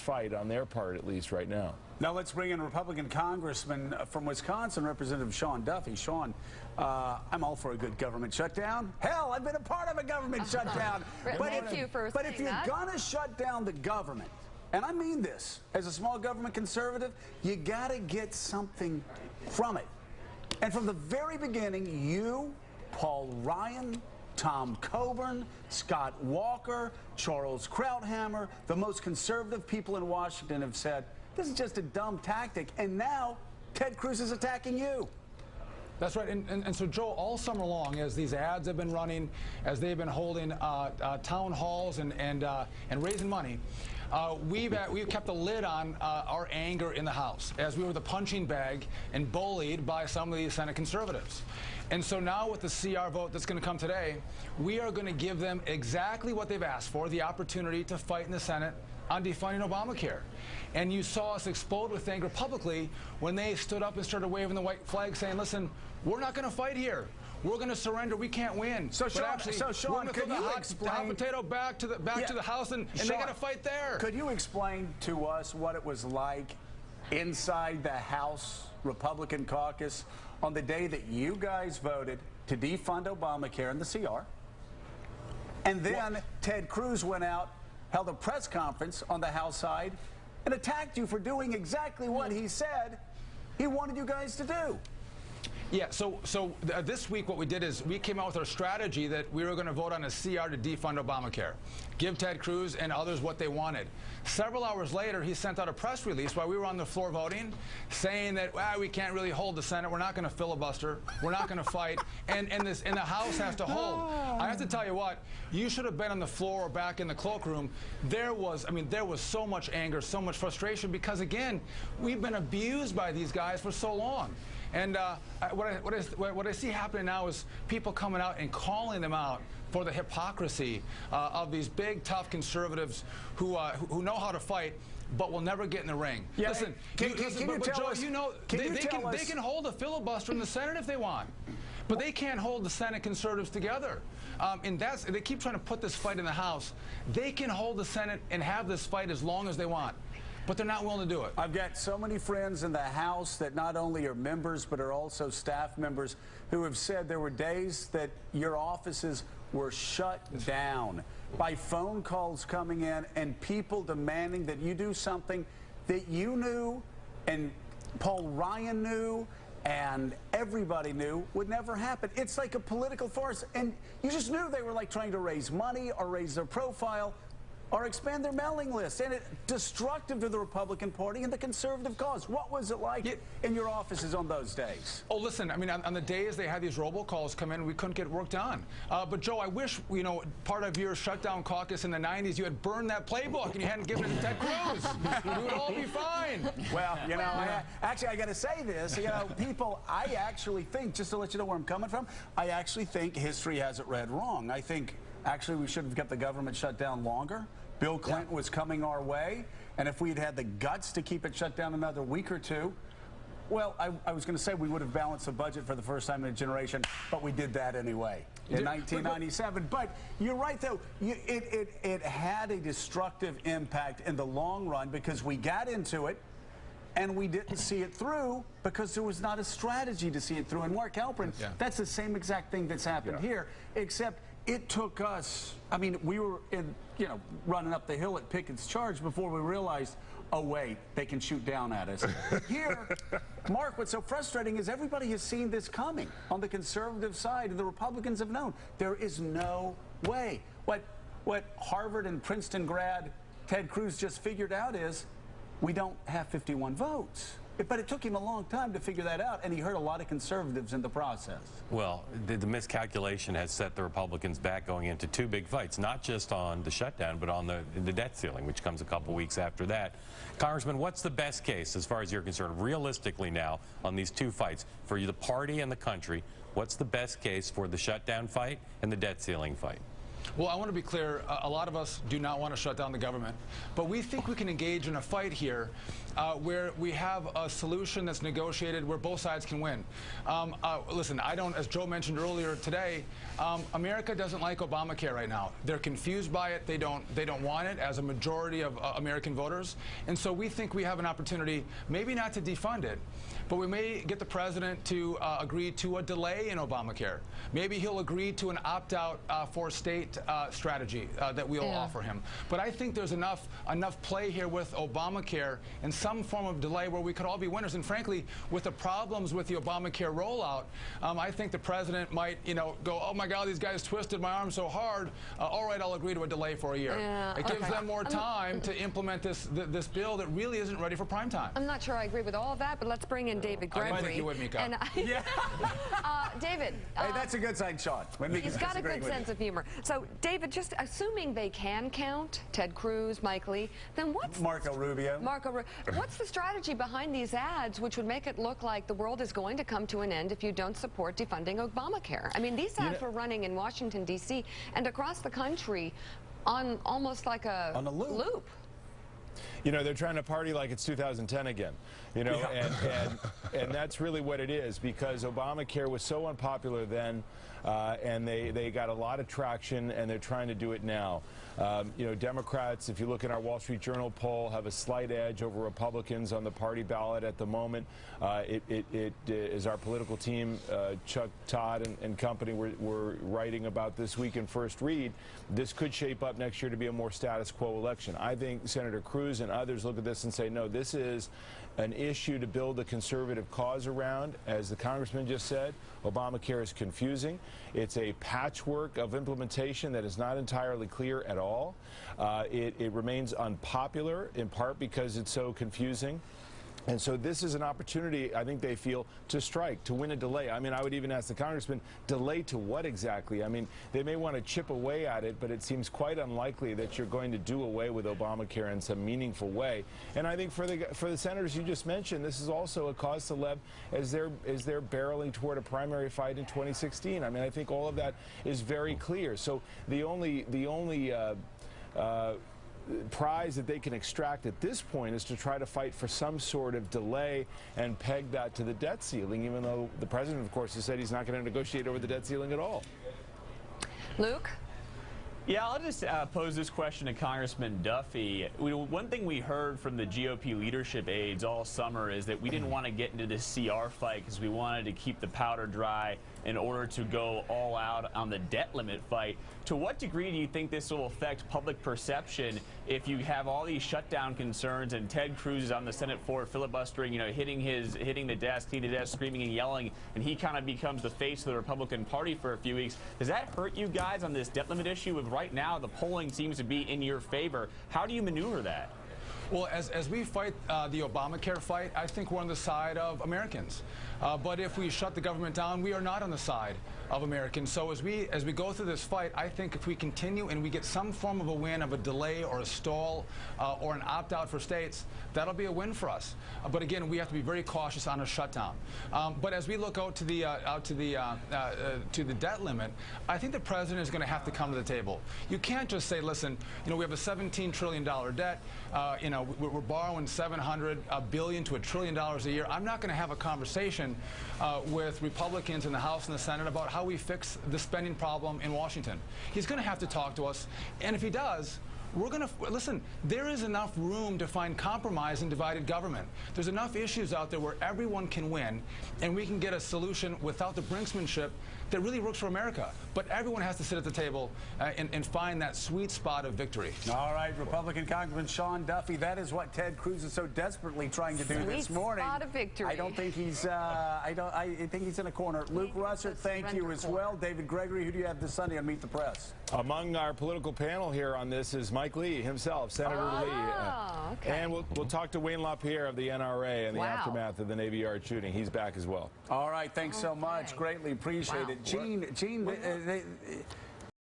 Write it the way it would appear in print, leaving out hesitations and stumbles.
fight on their part, at least right now. Now let's bring in Republican Congressman from Wisconsin, Representative Sean Duffy. Sean, I'm all for a good government shutdown. Hell, I've been a part of a government shutdown. But if you're gonna shut down the government, and I mean this, as a small government conservative, you gotta get something from it. And from the very beginning, you, Paul Ryan, Tom Coburn, Scott Walker, Charles Krauthammer, the most conservative people in Washington have said, this is just a dumb tactic. And now Ted Cruz is attacking you. That's right. And so, Joe, all summer long, as these ads have been running, as they've been holding town halls and raising money, we've kept a lid on our anger in the House, as we were the punching bag and bullied by some of these Senate conservatives. And so now with the CR vote that's going to come today, we are going to give them exactly what they've asked for, the opportunity to fight in the Senate on defunding Obamacare. And you saw us explode with anger publicly when they stood up and started waving the white flag saying, listen, we're not going to fight here. We're going to surrender. We can't win. So, Sean, we're going to throw the hot potato back to the House, and Sean, they got to fight there. Could you explain to us what it was like inside the House Republican caucus on the day that you guys voted to defund Obamacare in the CR? And then Ted Cruz went out, held a press conference on the House side, and attacked you for doing exactly what he said he wanted you guys to do. Yeah, so this week what we did is we came out with our strategy that we were going to vote on a CR to defund Obamacare, give Ted Cruz and others what they wanted. Several hours later, he sent out a press release while we were on the floor voting, saying that we can't really hold the Senate, we're not going to filibuster, we're not going to fight, and the House has to hold. I have to tell you what, you should have been on the floor or back in the cloakroom. There was so much anger, so much frustration, because again, we've been abused by these guys for so long. And what I see happening now is people coming out and calling them out for the hypocrisy of these big, tough conservatives who know how to fight, but will never get in the ring. Yeah, listen, Joe, you know, they can hold a filibuster in the Senate if they want, but they can't hold the Senate conservatives together. And they keep trying to put this fight in the House. They can hold the Senate and have this fight as long as they want, but they're not willing to do it. I've got so many friends in the House that not only are members but are also staff members who have said there were days that your offices were shut down by phone calls coming in and people demanding that you do something that you knew and Paul Ryan knew and everybody knew would never happen. It's like a political farce, and you just knew they were like trying to raise money or raise their profile or expand their mailing list, and it's destructive to the Republican Party and the conservative cause. What was it like in your offices on those days? Oh, listen, I mean, on the days they had these robocalls come in, we couldn't get work done. But, Joe, I wish, you know, part of your shutdown caucus in the 90s, you had burned that playbook and you hadn't given it to Ted Cruz. We would all be fine. Well, you know, actually, I got to say this. You know, people, I actually think, just to let you know where I'm coming from, I actually think history has it read wrong. I think, actually, we should have kept the government shut down longer. Bill Clinton was coming our way, and if we had had the guts to keep it shut down another week or two, well, I was going to say we would have balanced the budget for the first time in a generation, but we did that anyway in 1997. But you're right, though. It had a destructive impact in the long run because we got into it, and we didn't see it through because there was not a strategy to see it through. And Mark Halperin, that's the same exact thing that's happened here, except it took us, I mean, we were running up the hill at Pickett's Charge before we realized, oh, wait, they can shoot down at us. Here, Mark, what's so frustrating is everybody has seen this coming on the conservative side, and the Republicans have known there is no way. What Harvard and Princeton grad Ted Cruz just figured out is we don't have 51 votes. But it took him a long time to figure that out, and he hurt a lot of conservatives in the process. Well, the miscalculation has set the Republicans back going into two big fights, not just on the shutdown, but on the debt ceiling, which comes a couple weeks after that. Congressman, what's the best case, as far as you're concerned, realistically now, on these two fights, for the party and the country? What's the best case for the shutdown fight and the debt ceiling fight? Well, I want to be clear. A lot of us do not want to shut down the government, but we think we can engage in a fight here where we have a solution that's negotiated where both sides can win. Listen, I don't, as Joe mentioned earlier today, America doesn't like Obamacare right now. They're confused by it. They don't want it, as a majority of American voters. And so we think we have an opportunity, maybe not to defund it, but we may get the president to agree to a delay in Obamacare. Maybe he'll agree to an opt-out for state strategy that we'll offer him. But I think there's enough play here with Obamacare and some form of delay where we could all be winners. And frankly, with the problems with the Obamacare rollout, I think the president might, go, oh my God, these guys twisted my arm so hard. All right, I'll agree to a delay for a year. Yeah, it gives them more time to implement this bill that really isn't ready for prime time. I'm not sure I agree with all of that, but let's bring in David Gregory. I think you would, Mika. David. Hey, that's a good sign, Sean. He's got a good sense of humor. So, David, just assuming they can count Ted Cruz, Mike Lee, then what's Marco Rubio? What's the strategy behind these ads, which would make it look like the world is going to come to an end if you don't support defunding Obamacare? I mean, these ads were running in Washington, D.C. and across the country on almost like a loop. They're trying to party like it's 2010 again, and that's really what it is, because Obamacare was so unpopular then, and they got a lot of traction, and they're trying to do it now. Democrats, if you look at our Wall Street Journal poll, have a slight edge over Republicans on the party ballot at the moment. It is our political team, Chuck Todd and company, were writing about this week in First Read. This could shape up next year to be a more status quo election. I think Senator Cruz and others look at this and say, no, this is an issue to build a conservative cause around. As the congressman just said, Obamacare is confusing. It's a patchwork of implementation that is not entirely clear at all. It remains unpopular, in part because it's so confusing. And so this is an opportunity, I think they feel, to strike, to win a delay. I mean, I would even ask the congressman, delay to what exactly? I mean, they may want to chip away at it, but it seems quite unlikely that you're going to do away with Obamacare in some meaningful way. And I think for the senators you just mentioned, this is also a cause célèbre as they're barreling toward a primary fight in 2016. I mean, I think all of that is very clear. So the only prize that they can extract at this point is to try to fight for some sort of delay and peg that to the debt ceiling, even though the president, of course, has said he's not going to negotiate over the debt ceiling at all. Luke? Yeah, I'll just pose this question to Congressman Duffy. One thing we heard from the GOP leadership aides all summer is that we didn't want to get into this CR fight because we wanted to keep the powder dry in order to go all out on the debt limit fight. To what degree do you think this will affect public perception if you have all these shutdown concerns and Ted Cruz is on the Senate floor filibustering, hitting the desk, screaming and yelling, and he kind of becomes the face of the Republican Party for a few weeks? Does that hurt you guys on this debt limit issue? With right now the polling seems to be in your favor. How do you maneuver that? Well, as we fight the Obamacare fight, I think we're on the side of Americans. But if we shut the government down, we are not on the side of Americans. So as we go through this fight, I think if we continue and we get some form of a win, of a delay or a stall or an opt-out for states, that'll be a win for us. But again, we have to be very cautious on a shutdown. But as we look out to the debt limit, I think the president is going to have to come to the table. You can't just say, listen, we have a $17 trillion debt. We're borrowing $700 billion to $1 trillion a year. I'm not going to have a conversation with Republicans in the House and the Senate about how we fix the spending problem in Washington. He's going to have to talk to us, and if he does, we're going to listen. There is enough room to find compromise in divided government. There's enough issues out there where everyone can win, and we can get a solution without the brinksmanship that really works for America. But everyone has to sit at the table and find that sweet spot of victory. All right, Republican Congressman Sean Duffy, that is what Ted Cruz is so desperately trying to do this morning. Sweet spot of victory. I don't think he's. I think he's in a corner. Luke Russert, thank you as well. David Gregory, who do you have this Sunday on Meet the Press? Among our political panel here on this is Mike Lee himself, Senator Lee. Okay. And we'll talk to Wayne LaPierre of the NRA and the aftermath of the Navy Yard shooting. He's back as well. All right, thanks so much. Greatly appreciate it. Gene,